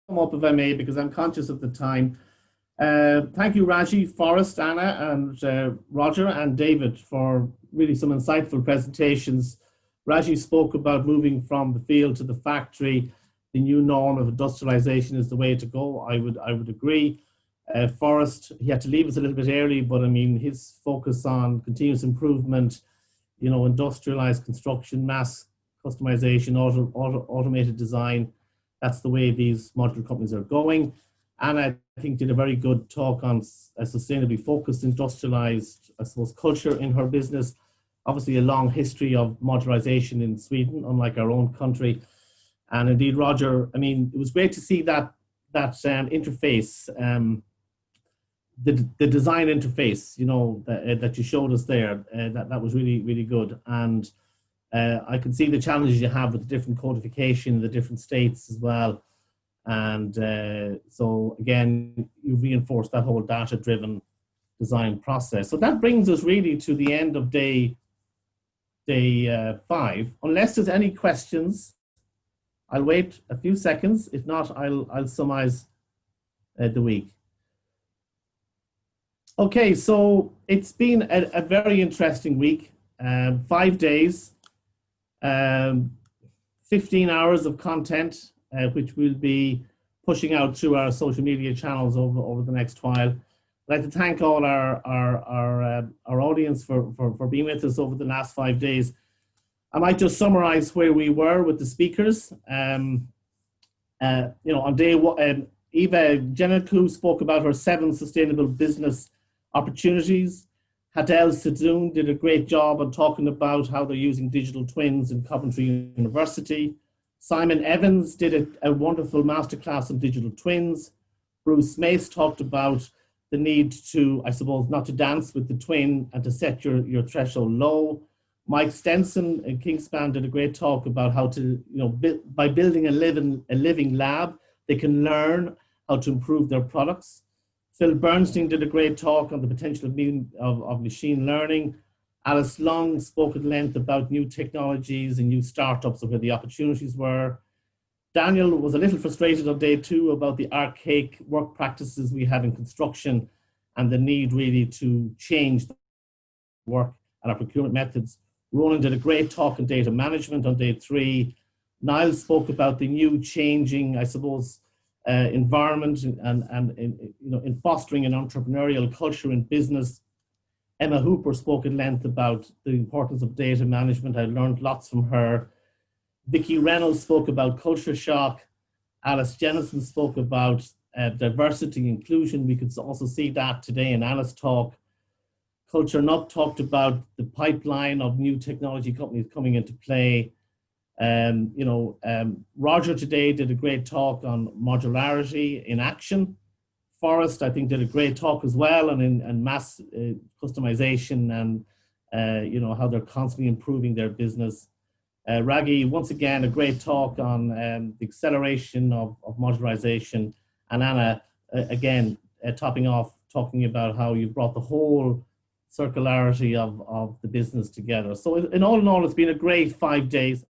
up if I may, because I'm conscious of the time. Thank you, Raji, Forrest, Anna, and Roger and David for really some insightful presentations. Raji spoke about moving from the field to the factory. The new norm of industrialization is the way to go. I would agree. Forrest, he had to leave us a little bit early, but I mean, his focus on continuous improvement, industrialized construction, mass customization, automated design, that's the way these modular companies are going. And I think did a very good talk on a sustainably focused, industrialized, I suppose, culture in her business. Obviously, a long history of modularization in Sweden, unlike our own country. And indeed, Roger, I mean, it was great to see that interface, the design interface, that you showed us there. That was really, really good. And I can see the challenges you have with the different codification in the different states as well. And so again, you reinforce that whole data-driven design process. So that brings us really to the end of day 5. Unless there's any questions, I'll wait a few seconds. If not, I'll summarize the week. Okay, so it's been a very interesting week. 5 days, 15 hours of content, which we'll be pushing out through our social media channels over the next while. I'd like to thank all our audience for being with us over the last 5 days. I might just summarize where we were with the speakers. On day 1, Eva Jeniku spoke about her 7 sustainable business opportunities. Hadel Sadoun did a great job on talking about how they're using digital twins in Coventry University. Simon Evans did a wonderful masterclass on digital twins. Bruce Mace talked about the need to, I suppose, not to dance with the twin and to set your threshold low. Mike Stenson and Kingspan did a great talk about how to, by building a living lab, they can learn how to improve their products. Phil Bernstein did a great talk on the potential of machine learning. Alice Long spoke at length about new technologies and new startups and where the opportunities were. Daniel was a little frustrated on day 2 about the archaic work practices we have in construction and the need really to change the work and our procurement methods. Ronan did a great talk on data management on day 3. Niall spoke about the new changing, I suppose, environment and in fostering an entrepreneurial culture in business. Emma Hooper spoke at length about the importance of data management. I learned lots from her. Vicky Reynolds spoke about culture shock. Alice Jennison spoke about diversity and inclusion. We could also see that today in Alice's talk. Culture Nut talked about the pipeline of new technology companies coming into play. Roger today did a great talk on modularity in action. Forrest, I think, did a great talk as well on mass customization and how they're constantly improving their business. Raggy, once again, a great talk on the acceleration of modularization. And Anna, again, topping off, talking about how you've brought the whole circularity of the business together. So in all, it's been a great 5 days.